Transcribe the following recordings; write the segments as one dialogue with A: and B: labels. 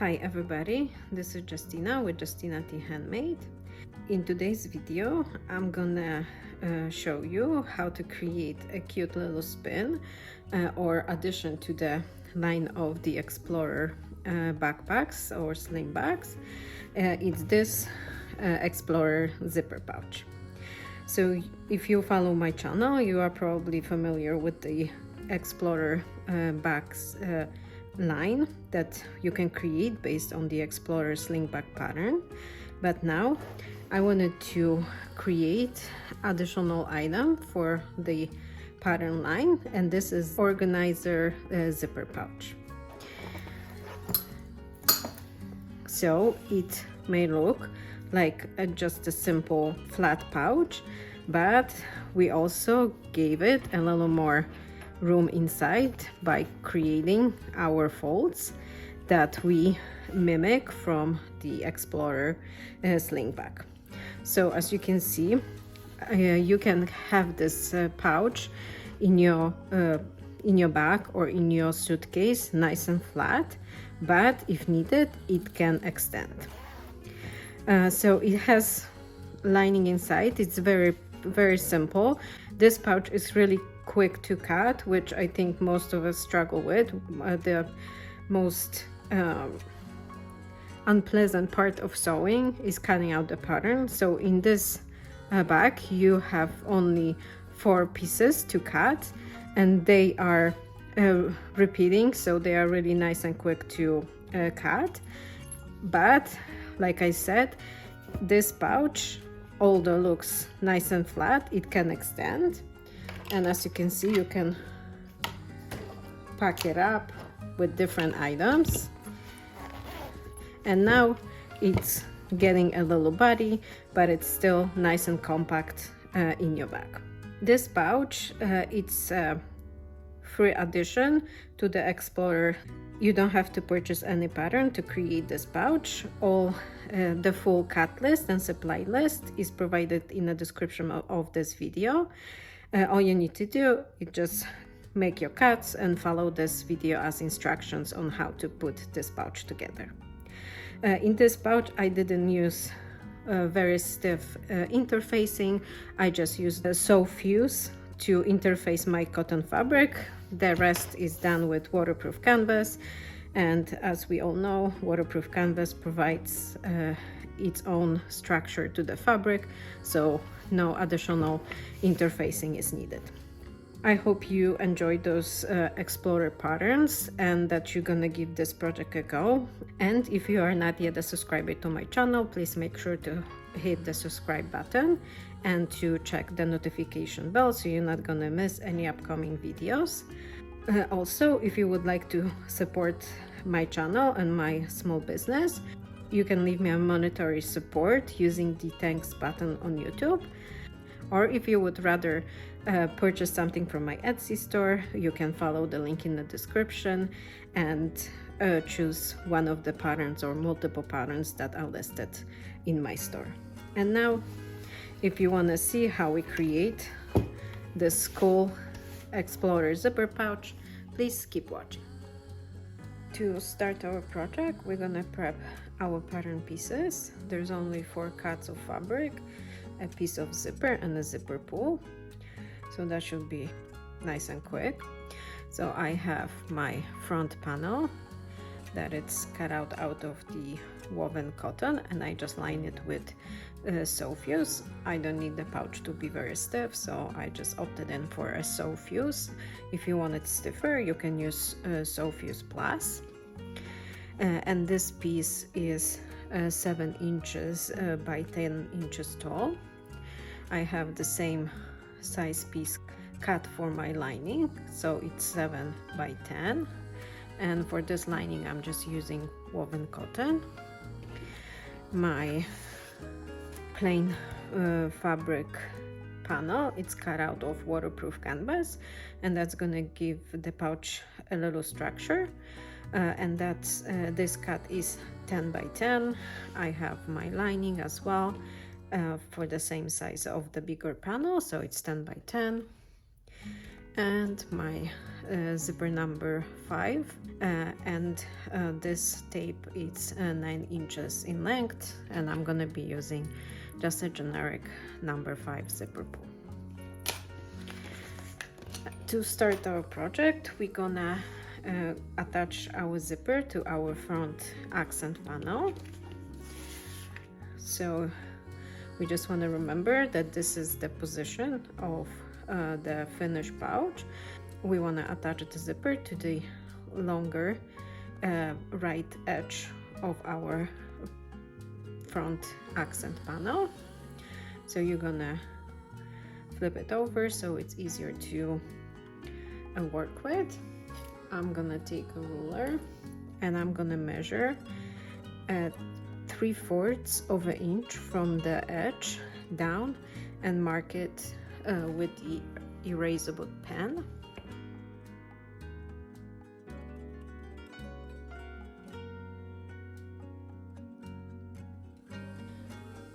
A: Hi everybody, this is Justina with JustynaTHandMade. In today's video, I'm gonna show you how to create a cute little spin or addition to the line of the Explorer backpacks or sling bags. It's this Explorer zipper pouch. So if you follow my channel, you are probably familiar with the Explorer bags line that you can create based on the Explorer slingback pattern. But now I wanted to create additional item for the pattern line, and this is organizer zipper pouch. So it may look like just a simple flat pouch, but we also gave it a little more room inside by creating our folds that we mimic from the Explorer slingback. So as you can see, you can have this pouch in your bag or in your suitcase nice and flat, but if needed it can extend. So it has lining inside. It's very simple. This pouch is really quick to cut, which I think most of us struggle with. The most unpleasant part of sewing is cutting out the pattern. So in this bag you have only 4 pieces to cut, and they are repeating, so they are really nice and quick to cut. But like I said, this pouch, although looks nice and flat, it can extend. And as you can see, you can pack it up with different items. And now it's getting a little body, but it's still nice and compact in your bag. This pouch, it's a free addition to the Explorer. You don't have to purchase any pattern to create this pouch. All the full cut list and supply list is provided in the description of this video. All you need to do is just make your cuts and follow this video as instructions on how to put this pouch together. In this pouch I didn't use very stiff interfacing. I just used the SewFuse to interface my cotton fabric. The rest is done with waterproof canvas, and as we all know, waterproof canvas provides its own structure to the fabric, so no additional interfacing is needed. I hope you enjoyed those Explorer patterns and that you're gonna give this project a go. And if you are not yet a subscriber to my channel, please make sure to hit the subscribe button and to check the notification bell so you're not gonna miss any upcoming videos. Also, if you would like to support my channel and my small business, you can leave me a monetary support using the thanks button on YouTube. Or if you would rather purchase something from my Etsy store, you can follow the link in the description and choose one of the patterns or multiple patterns that are listed in my store. And now, if you want to see how we create this cool Explorer zipper pouch, please keep watching. To start our project, we're gonna prep our pattern pieces. There's only 4 cuts of fabric, a piece of zipper and a zipper pull, so that should be nice and quick. So I have my front panel that it's cut out of the woven cotton, and I just line it with SewFuse. I don't need the pouch to be very stiff, so I just opted in for a SewFuse. If you want it stiffer, you can use SewFuse Plus. And this piece is 7 inches by 10 inches tall. I have the same size piece cut for my lining, so it's 7 by 10. And for this lining I'm just using woven cotton. My plain fabric panel, it's cut out of waterproof canvas, and that's gonna give the pouch a little structure. And that's this cut is 10 by 10. I have my lining as well for the same size of the bigger panel, so it's 10 by 10. And my zipper number 5, and this tape is 9 inches in length, and I'm gonna be using just a generic number 5 zipper pull. To start our project, we're gonna attach our zipper to our front accent panel. So we just want to remember that this is the position of the finished pouch. We want to attach the zipper to the longer right edge of our front accent panel. So you're gonna flip it over so it's easier to work with. I'm gonna take a ruler and I'm gonna measure at 3/4 of an inch from the edge down and mark it with the erasable pen.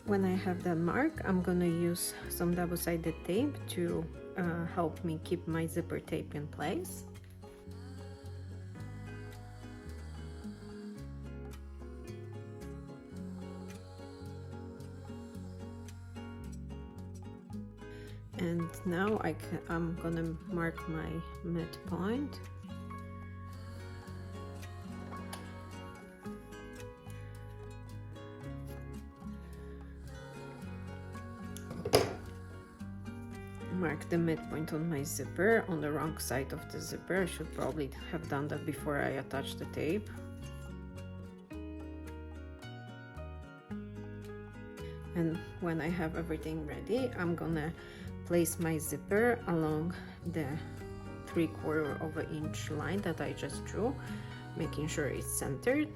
A: When I have that mark, I'm gonna use some double-sided tape to help me keep my zipper tape in place. And now I'm gonna mark my midpoint. Mark the midpoint on my zipper on the wrong side of the zipper. I should probably have done that before I attached the tape. And when I have everything ready, I'm gonna place my zipper along the 3/4 of an inch line that I just drew, making sure it's centered.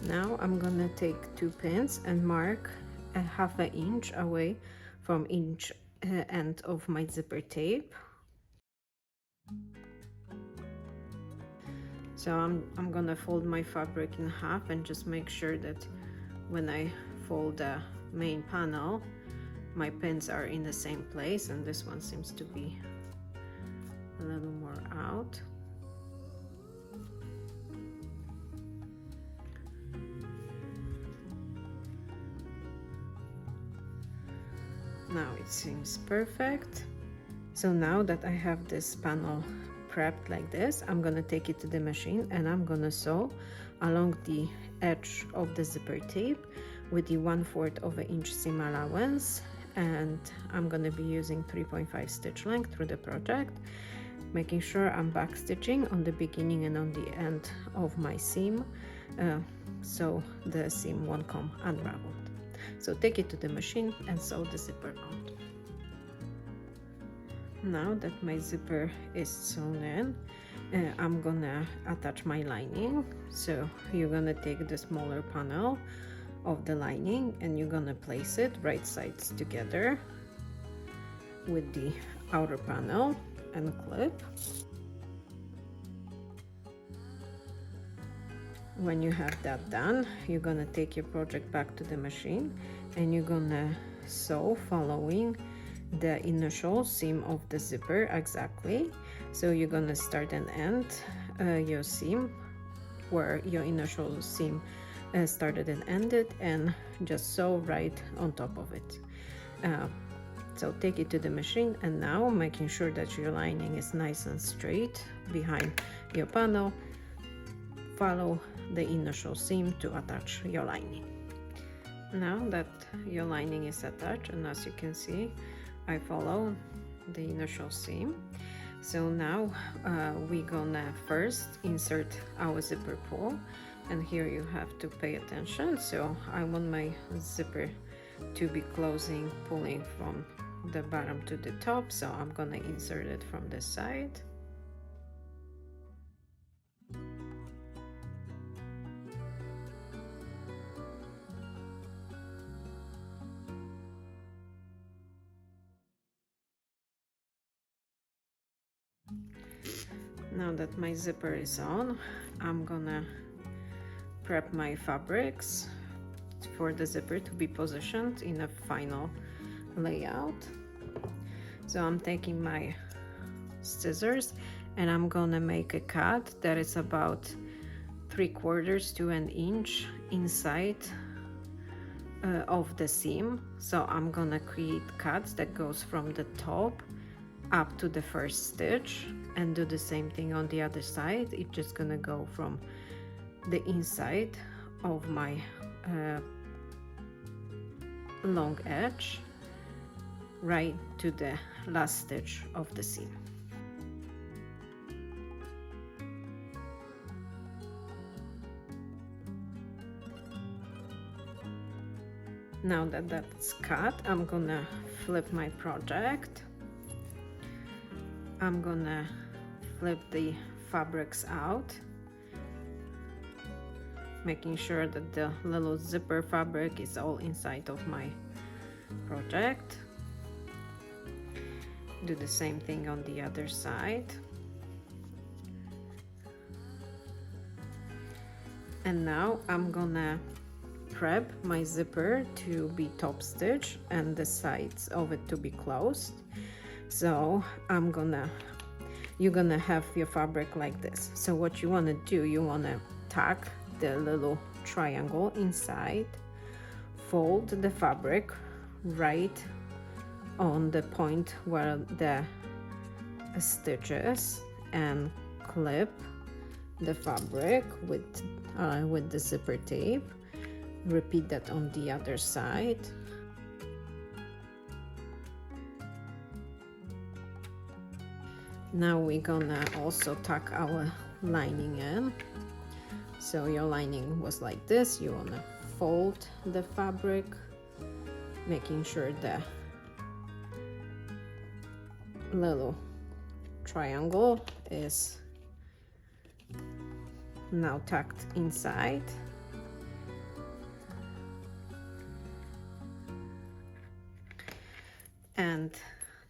A: Now I'm gonna take 2 pins and mark a 1/2 inch away from each end of my zipper tape. So I'm gonna fold my fabric in half and just make sure that when I fold the main panel, my pins are in the same place, and this one seems to be a little more out. Now it seems perfect. So now that I have this panel prepped like this, I'm gonna take it to the machine and I'm gonna sew along the edge of the zipper tape with the 1/4 of an inch seam allowance, and I'm gonna be using 3.5 stitch length through the project, making sure I'm back stitching on the beginning and on the end of my seam so the seam won't come unraveled. So take it to the machine and sew the zipper out. Now that my zipper is sewn in, I'm gonna attach my lining. So you're gonna take the smaller panel of the lining and you're gonna place it right sides together with the outer panel and clip. When you have that done, you're gonna take your project back to the machine and you're gonna sew following the initial seam of the zipper exactly. So you're gonna start and end your seam where your initial seam started and ended, and just sew right on top of it. So take it to the machine, and now making sure that your lining is nice and straight behind your panel, follow the initial seam to attach your lining. Now that your lining is attached, and as you can see, I follow the initial seam. So now we're gonna first insert our zipper pull, and here you have to pay attention. So I want my zipper to be closing, pulling from the bottom to the top, so I'm gonna insert it from this side. Now that my zipper is on, I'm gonna prep my fabrics for the zipper to be positioned in a final layout. So I'm taking my scissors and I'm gonna make a cut that is about 3/4 to an inch inside of the seam. So I'm gonna create cuts that goes from the top up to the first stitch, and do the same thing on the other side. It's just gonna go from the inside of my long edge right to the last stitch of the seam. Now that that's cut, I'm gonna flip my project. I'm gonna flip the fabrics out, making sure that the little zipper fabric is all inside of my project. Do the same thing on the other side. And now I'm gonna prep my zipper to be top stitch and the sides of it to be closed. So you're gonna have your fabric like this. So what you want to do, you want to tuck the little triangle inside, fold the fabric right on the point where the stitches, and clip the fabric with the zipper tape. Repeat that on the other side. Now we're gonna also tuck our lining in. So your lining was like this. You wanna fold the fabric, making sure the little triangle is now tucked inside. And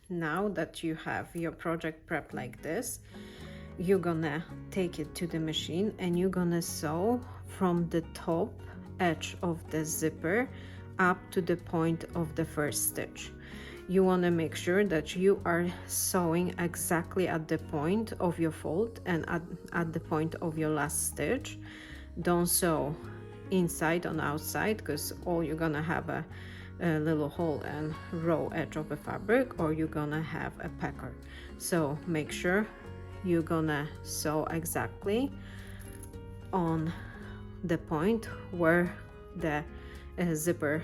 A: now that you have your project prepped like this, you're gonna take it to the machine and you're gonna sew from the top edge of the zipper up to the point of the first stitch. You want to make sure that you are sewing exactly at the point of your fold and at the point of your last stitch. Don't sew inside on outside, because all you're gonna have a little hole and raw edge of the fabric, or you're gonna have a pecker. So make sure you're gonna sew exactly on the point where the zipper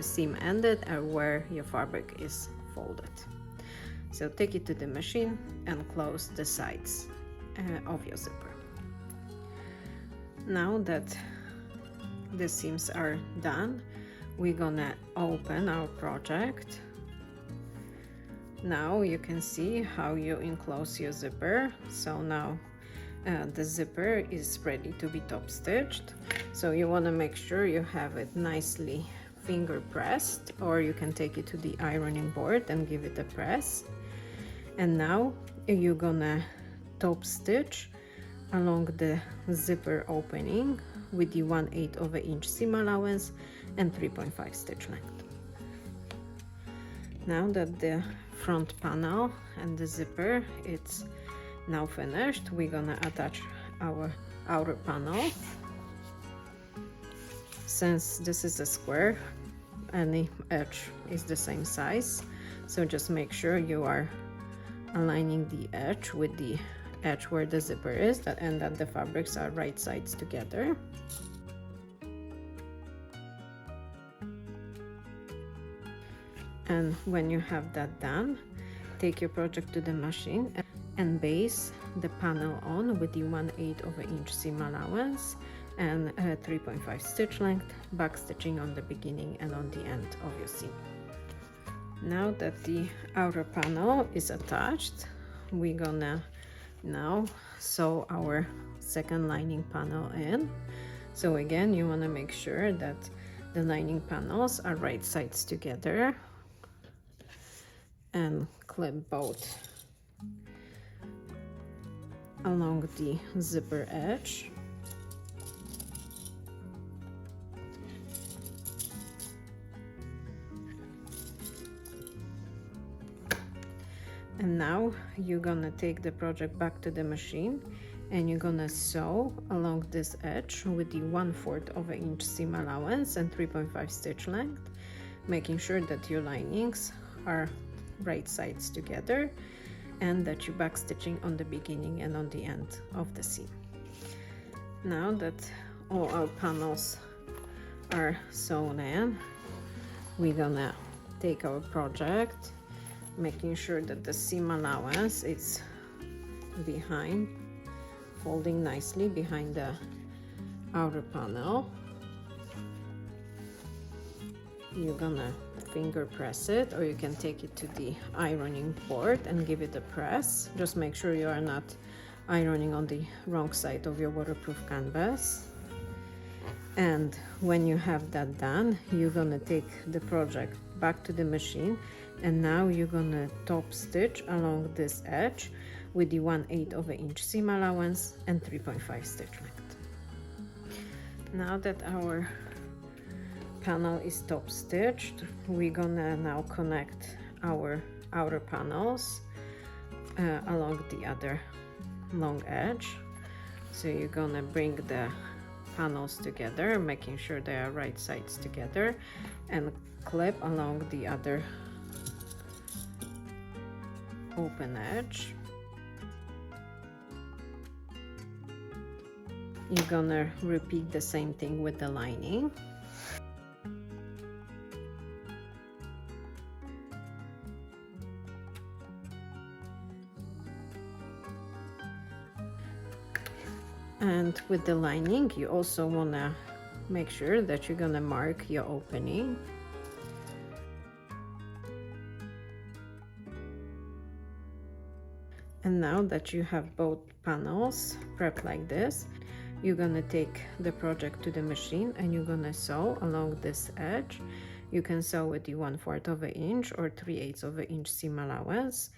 A: seam ended and where your fabric is folded. So take it to the machine and close the sides of your zipper. Now that the seams are done, we're gonna open our project. Now you can see how you enclose your zipper. So now the zipper is ready to be top stitched. So you want to make sure you have it nicely finger pressed, or you can take it to the ironing board and give it a press. And now you're gonna top stitch along the zipper opening with the 1/8 of an inch seam allowance and 3.5 stitch length. Now that the front panel and the zipper it's now finished, we're gonna attach our outer panel. Since this is a square, any edge is the same size, so just make sure you are aligning the edge with the edge where the zipper is, and that the fabrics are right sides together. And when you have that done, take your project to the machine and base the panel on with the 1/8 of an inch seam allowance and 3.5 stitch length, back stitching on the beginning and on the end of your seam. Now that the outer panel is attached, we're gonna now sew our second lining panel in. So again, you want to make sure that the lining panels are right sides together, and clip both along the zipper edge. And now you're gonna take the project back to the machine and you're gonna sew along this edge with the 1/4 of an inch seam allowance and 3.5 stitch length, making sure that your linings are right sides together and that you're back stitching on the beginning and on the end of the seam. Now that all our panels are sewn in, we're gonna take our project, making sure that the seam allowance is behind, folding nicely behind the outer panel. You're gonna finger press it, or you can take it to the ironing board and give it a press. Just make sure you are not ironing on the wrong side of your waterproof canvas. And when you have that done, you're gonna take the project back to the machine, and now you're gonna top stitch along this edge with the 1/8 of an inch seam allowance and 3.5 stitch length. Now that our panel is top stitched, we're gonna now connect our outer panels along the other long edge. So you're gonna bring the panels together, making sure they are right sides together, and clip along the other open edge. You're gonna repeat the same thing with the lining. And with the lining, you also wanna make sure that you're gonna mark your opening. And now that you have both panels prepped like this, you're gonna take the project to the machine and you're gonna sew along this edge. You can sew with the 1/4 of an inch or 3/8 of an inch seam allowance.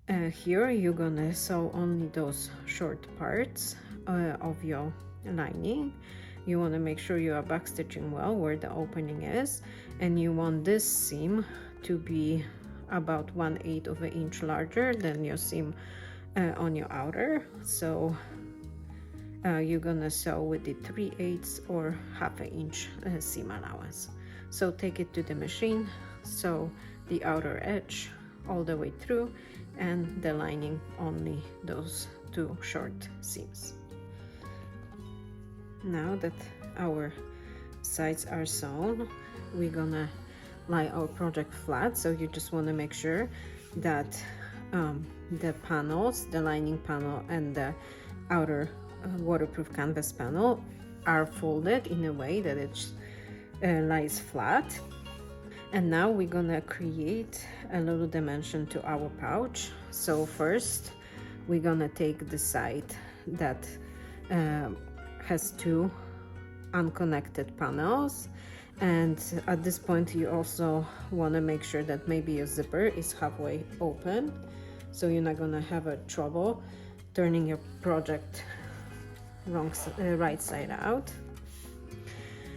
A: Here you're gonna sew only those short parts of your lining. You want to make sure you are back stitching well where the opening is, and you want this seam to be about 1/8 of an inch larger than your seam on your outer. So you're gonna sew with the 3/8 or 1/2 inch seam allowance. So take it to the machine, sew the outer edge all the way through, and the lining only those two short seams. Now that our sides are sewn, we're gonna lie our project flat. So you just want to make sure that the panels, the lining panel and the outer waterproof canvas panel are folded in a way that it lies flat. And now we're gonna create a little dimension to our pouch. So first we're gonna take the side that has two unconnected panels, and at this point you also want to make sure that maybe your zipper is halfway open, so you're not gonna have a trouble turning your project right side out.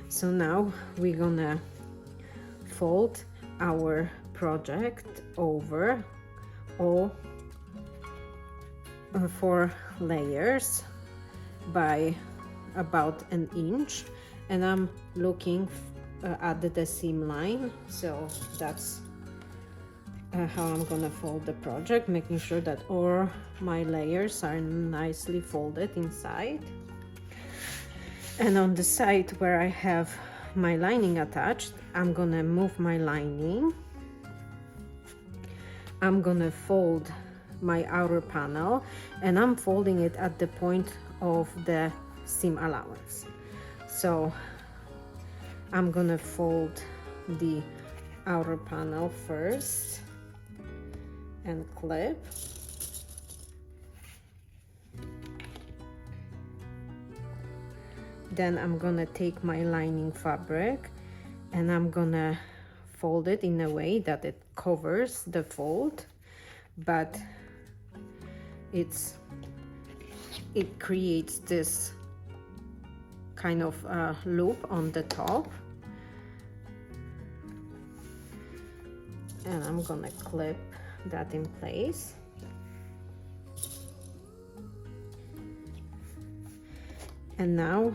A: So now we're gonna fold our project over all 4 layers by about an inch, and I'm looking at the seam line, so that's how I'm gonna fold the project, making sure that all my layers are nicely folded inside. And on the side where I have my lining attached, I'm gonna move my lining, I'm gonna fold my outer panel, and I'm folding it at the point of the seam allowance. So I'm gonna fold the outer panel first and clip. Then I'm gonna take my lining fabric and I'm gonna fold it in a way that it covers the fold, but it's it creates this kind of loop on the top. And I'm gonna clip that in place. And now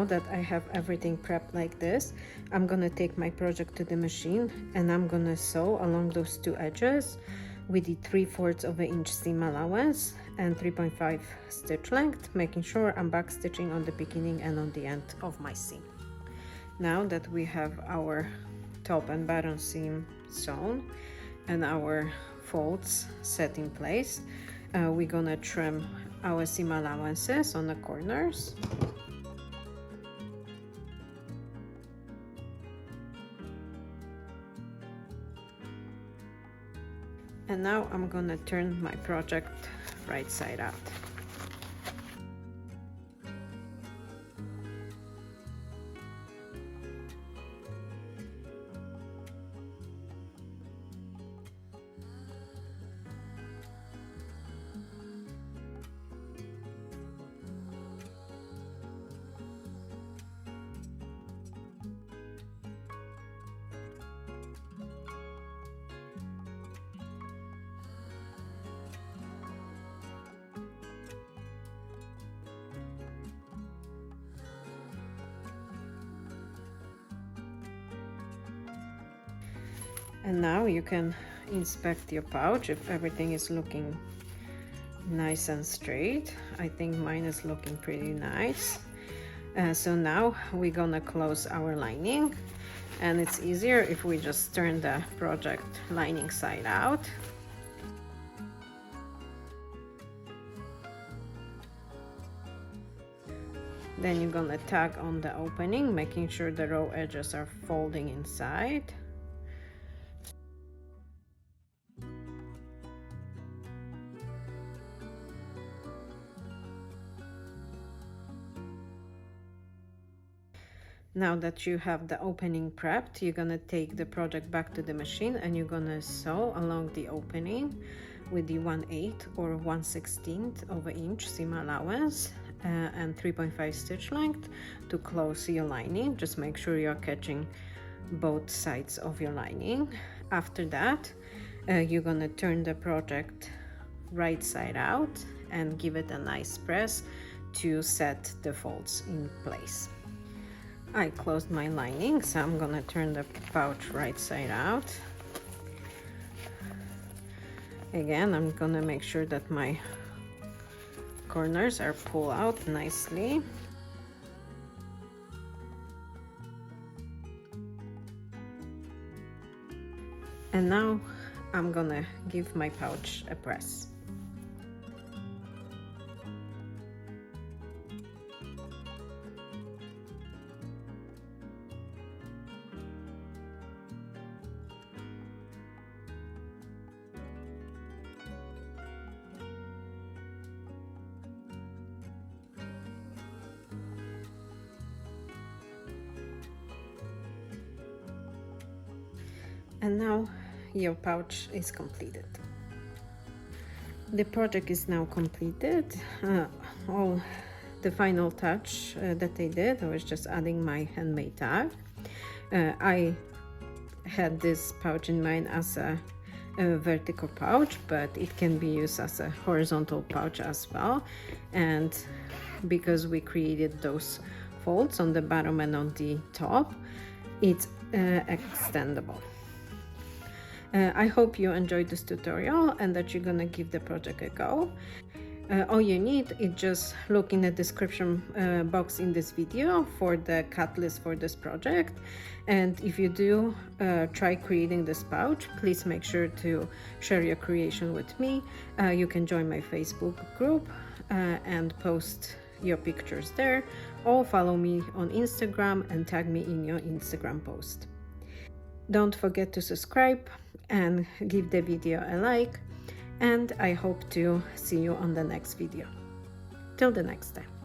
A: that I have everything prepped like this, I'm gonna take my project to the machine and I'm gonna sew along those two edges with the 3/4 of an inch seam allowance and 3.5 stitch length, making sure I'm back stitching on the beginning and on the end of my seam. Now that we have our top and bottom seam sewn and our folds set in place, we're gonna trim our seam allowances on the corners. And now I'm gonna turn my project right side out. And now you can inspect your pouch if everything is looking nice and straight. I think mine is looking pretty nice. So now we're gonna close our lining, and it's easier if we just turn the project lining side out. Then you're gonna tag on the opening, making sure the raw edges are folding inside. Now that you have the opening prepped, you're gonna take the project back to the machine and you're gonna sew along the opening with the 1/8 or 1/16 of an inch seam allowance and 3.5 stitch length to close your lining. Just make sure you're catching both sides of your lining. After that, you're gonna turn the project right side out and give it a nice press to set the folds in place. I closed my lining, so I'm gonna turn the pouch right side out. Again, I'm gonna make sure that my corners are pulled out nicely. And now I'm gonna give my pouch a press. And now your pouch is completed. The project is now completed. All the final touch that I did was just adding my handmade tag. I had this pouch in mind as a vertical pouch, but it can be used as a horizontal pouch as well. And because we created those folds on the bottom and on the top, it's extendable. I hope you enjoyed this tutorial and that you're gonna give the project a go. All you need is just look in the description box in this video for the cut list for this project. And if you do try creating this pouch, please make sure to share your creation with me. You can join my Facebook group and post your pictures there, or follow me on Instagram and tag me in your Instagram post. Don't forget to subscribe and give the video a like, and I hope to see you on the next video. Till the next time.